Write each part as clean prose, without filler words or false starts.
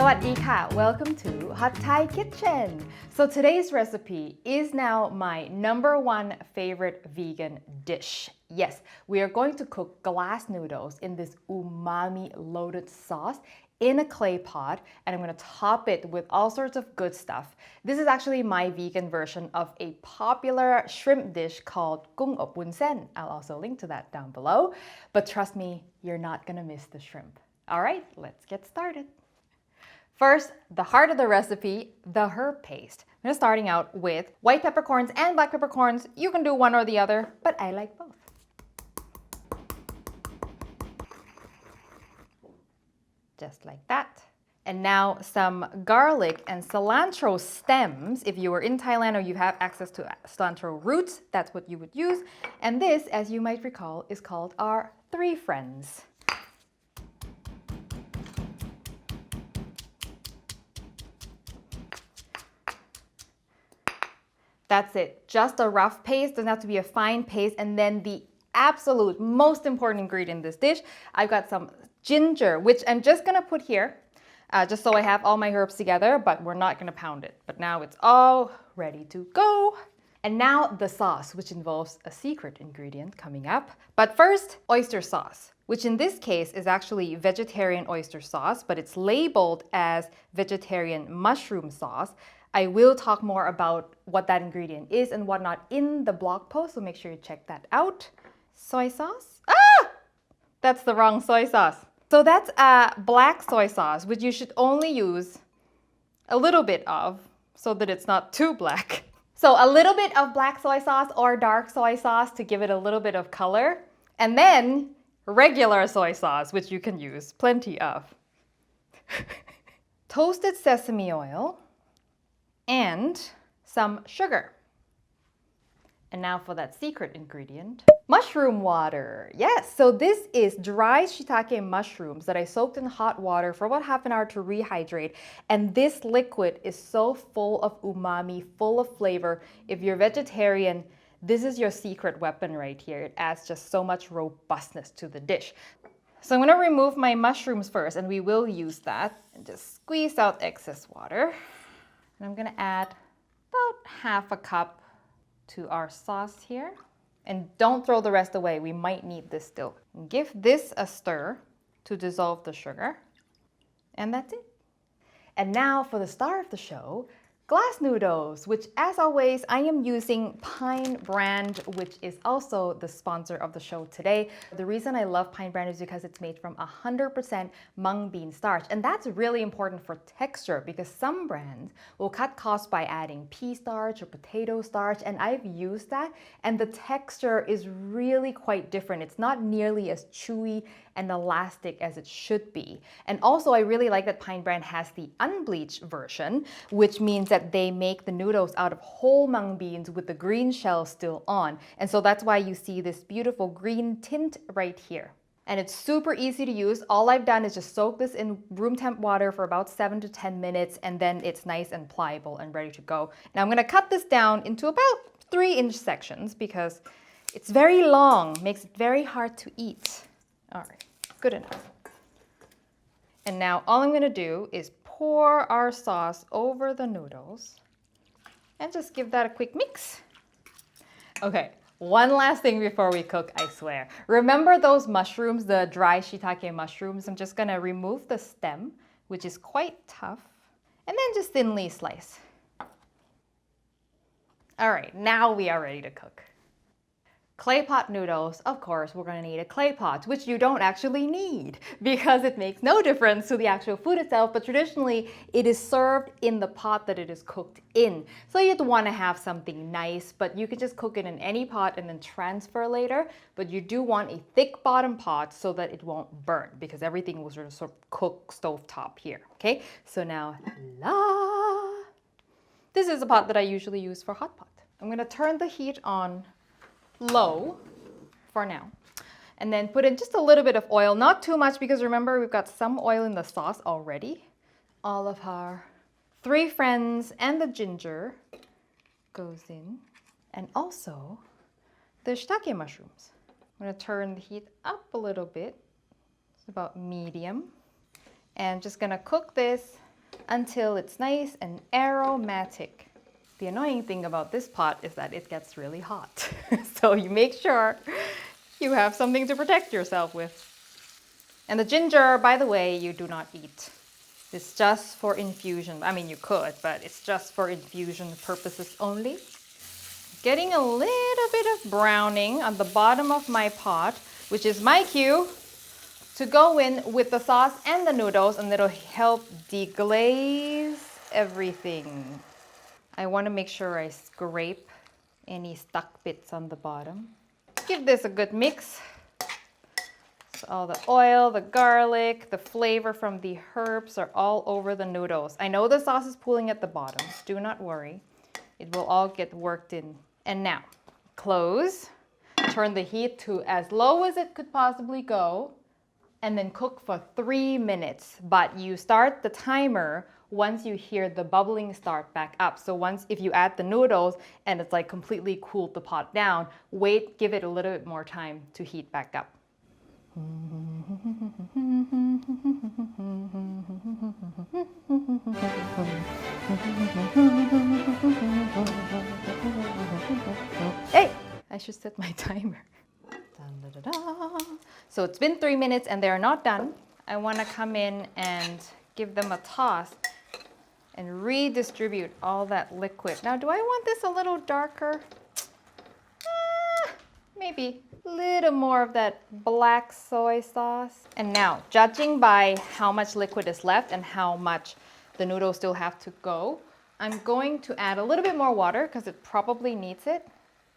Sawadee ka! Welcome to Hot Thai Kitchen. So today's recipe is now my number one favorite vegan dish. Yes, we are going to cook glass noodles in this umami-loaded sauce in a clay pot, and I'm going to top it with all sorts of good stuff. This is actually my vegan version of a popular shrimp dish called cung op bun sen. I'll also link to that down below. But trust me, you're not going to miss the shrimp. All right, let's get started. First, the heart of the recipe, the herb paste. I'm just starting out with white peppercorns and black peppercorns. You can do one or the other, but I like both. Just like that. And now some garlic and cilantro stems. If you are in Thailand or you have access to cilantro roots, that's what you would use. And this, as you might recall, is called our three friends. That's it. Just a rough paste. Doesn't have to be a fine paste. And then the absolute most important ingredient in this dish, I've got some ginger, which I'm just gonna put here, just so I have all my herbs together, but we're not gonna pound it. But now it's all ready to go. And now the sauce, which involves a secret ingredient coming up. But first, oyster sauce, which in this case is actually vegetarian oyster sauce, but it's labeled as vegetarian mushroom sauce. I will talk more about what that ingredient is and whatnot in the blog post, so make sure you check that out. Soy sauce? Ah! That's the wrong soy sauce. So that's black soy sauce, which you should only use a little bit of so that it's not too black. So a little bit of black soy sauce or dark soy sauce to give it a little bit of color. And then regular soy sauce, which you can use plenty of. Toasted sesame oil. And some sugar. And now for that secret ingredient, mushroom water. Yes, so this is dry shiitake mushrooms that I soaked in hot water for about half an hour to rehydrate. And this liquid is so full of umami, full of flavor. If you're vegetarian, this is your secret weapon right here. It adds just so much robustness to the dish. So I'm gonna remove my mushrooms first, and we will use that, and just squeeze out excess water. And I'm gonna add about half a cup to our sauce here. And don't throw the rest away, we might need this still. Give this a stir to dissolve the sugar. And that's it. And now for the star of the show, glass noodles, which as always, I am using Pine brand, which is also the sponsor of the show today. The reason I love Pine brand is because it's made from 100% mung bean starch. And that's really important for texture because some brands will cut costs by adding pea starch or potato starch. And I've used that and the texture is really quite different. It's not nearly as chewy and elastic as it should be. And also I really like that Pine brand has the unbleached version, which means that they make the noodles out of whole mung beans with the green shell still on. And so that's why you see this beautiful green tint right here. And it's super easy to use. All I've done is just soak this in room temp water for about 7 to 10 minutes, and then it's nice and pliable and ready to go. Now I'm gonna cut this down into about 3-inch sections because it's very long, makes it very hard to eat. All right, good enough. And now all I'm gonna do is pour our sauce over the noodles and just give that a quick mix. Okay, one last thing before we cook, I swear. Remember those mushrooms, the dry shiitake mushrooms? I'm just gonna remove the stem, which is quite tough, and then just thinly slice. All right, now we are ready to cook. Clay pot noodles, of course, we're gonna need a clay pot, which you don't actually need because it makes no difference to the actual food itself, but traditionally it is served in the pot that it is cooked in. So you'd wanna have something nice, but you can just cook it in any pot and then transfer later, but you do want a thick bottom pot so that it won't burn because everything will sort of cook stovetop here, okay? So now, this is a pot that I usually use for hot pot. I'm gonna turn the heat on low for now, and then put in just a little bit of oil, not too much because remember we've got some oil in the sauce already. All of our three friends and the ginger goes in, and also the shiitake mushrooms. I'm gonna turn the heat up a little bit, it's about medium, and just gonna cook this until it's nice and aromatic. The annoying thing about this pot is that it gets really hot. So you make sure you have something to protect yourself with. And the ginger, by the way, you do not eat. It's just for infusion. I mean, you could, but it's just for infusion purposes only. Getting a little bit of browning on the bottom of my pot, which is my cue to go in with the sauce and the noodles, and it'll help deglaze everything. I want to make sure I scrape any stuck bits on the bottom. Give this a good mix. So all the oil, the garlic, the flavor from the herbs are all over the noodles. I know the sauce is pooling at the bottom. Do not worry. It will all get worked in. And now, close. Turn the heat to as low as it could possibly go, and then cook for 3 minutes. But you start the timer once you hear the bubbling start back up. So if you add the noodles and it's like completely cooled the pot down, wait, give it a little bit more time to heat back up. Hey, I should set my timer. So it's been 3 minutes and they're not done. I want to come in and give them a toss and redistribute all that liquid. Now, do I want this a little darker? Maybe a little more of that black soy sauce. And now, judging by how much liquid is left and how much the noodles still have to go, I'm going to add a little bit more water because it probably needs it.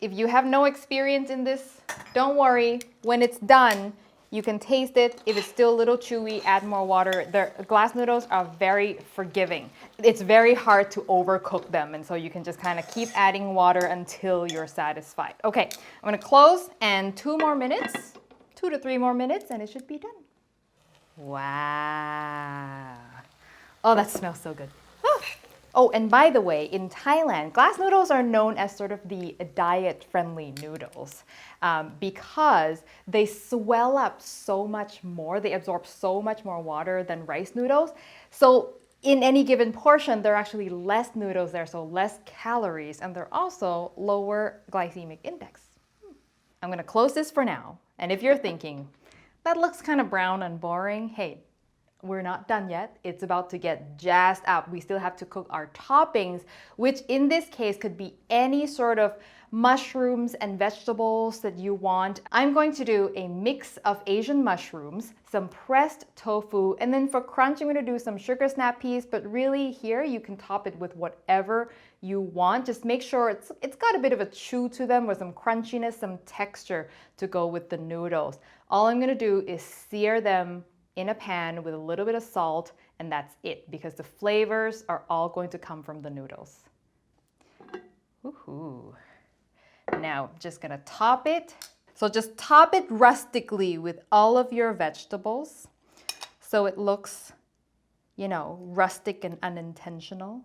If you have no experience in this, don't worry. When it's done, you can taste it. If it's still a little chewy, add more water. The glass noodles are very forgiving. It's very hard to overcook them, and so you can just kind of keep adding water until you're satisfied. Okay, I'm gonna close, and 2 more minutes, 2 to 3 more minutes, and it should be done. Wow. Oh, that smells so good. Oh, and by the way, in Thailand, glass noodles are known as sort of the diet-friendly noodles because they swell up so much more. They absorb so much more water than rice noodles. So in any given portion, there are actually less noodles there, so less calories, and they're also lower glycemic index. I'm gonna close this for now. And if you're thinking, that looks kind of brown and boring, hey, we're not done yet. It's about to get jazzed up. We still have to cook our toppings, which in this case could be any sort of mushrooms and vegetables that you want. I'm going to do a mix of Asian mushrooms, some pressed tofu, and then for crunch, I'm going to do some sugar snap peas, but really here you can top it with whatever you want. Just make sure it's got a bit of a chew to them with some crunchiness, some texture to go with the noodles. All I'm going to do is sear them in a pan with a little bit of salt, and that's it, because the flavors are all going to come from the noodles. Woohoo. Now, just gonna top it. So just top it rustically with all of your vegetables so it looks, you know, rustic and unintentional.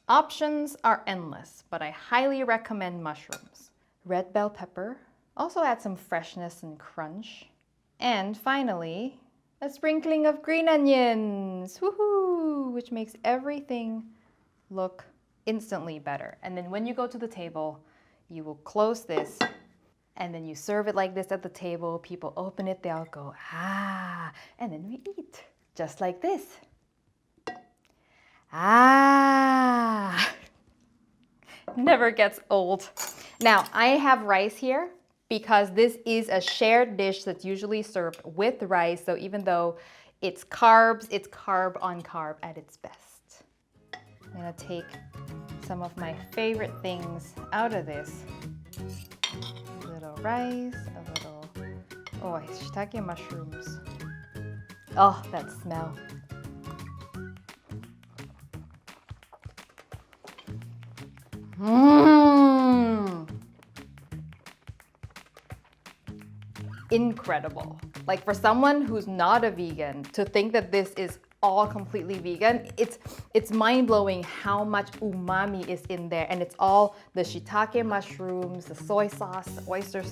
Options are endless, but I highly recommend mushrooms. Red bell pepper, also add some freshness and crunch. And finally, a sprinkling of green onions, woohoo, which makes everything look instantly better. And then when you go to the table, you will close this, and then you serve it like this at the table. People open it, they all go, ah, and then we eat, just like this. Ah, never gets old. Now, I have rice here, because this is a shared dish that's usually served with rice. So even though it's carbs, it's carb on carb at its best. I'm gonna take some of my favorite things out of this. A little rice, a little, oh, shiitake mushrooms. Oh, that smell. Mmm. Incredible. Like, for someone who's not a vegan, to think that this is all completely vegan, it's mind-blowing how much umami is in there, and it's all the shiitake mushrooms, the soy sauce, the oyster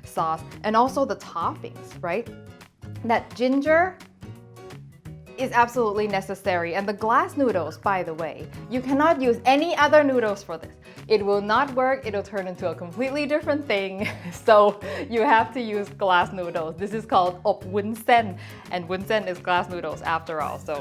sauce, and also the toppings, right? That ginger, is absolutely necessary. And the glass noodles, by the way, you cannot use any other noodles for this. It will not work. It'll turn into a completely different thing. So you have to use glass noodles. This is called opวุ้นเส้น, and วุ้นเส้น is glass noodles after all. So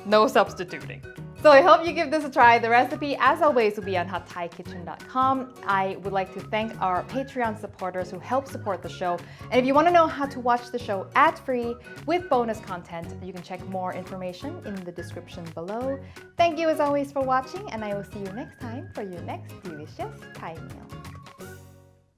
no substituting. So I hope you give this a try. The recipe, as always, will be on hotthaikitchen.com. I would like to thank our Patreon supporters who help support the show. And if you want to know how to watch the show ad-free with bonus content, you can check more information in the description below. Thank you as always for watching, and I will see you next time for your next delicious Thai meal.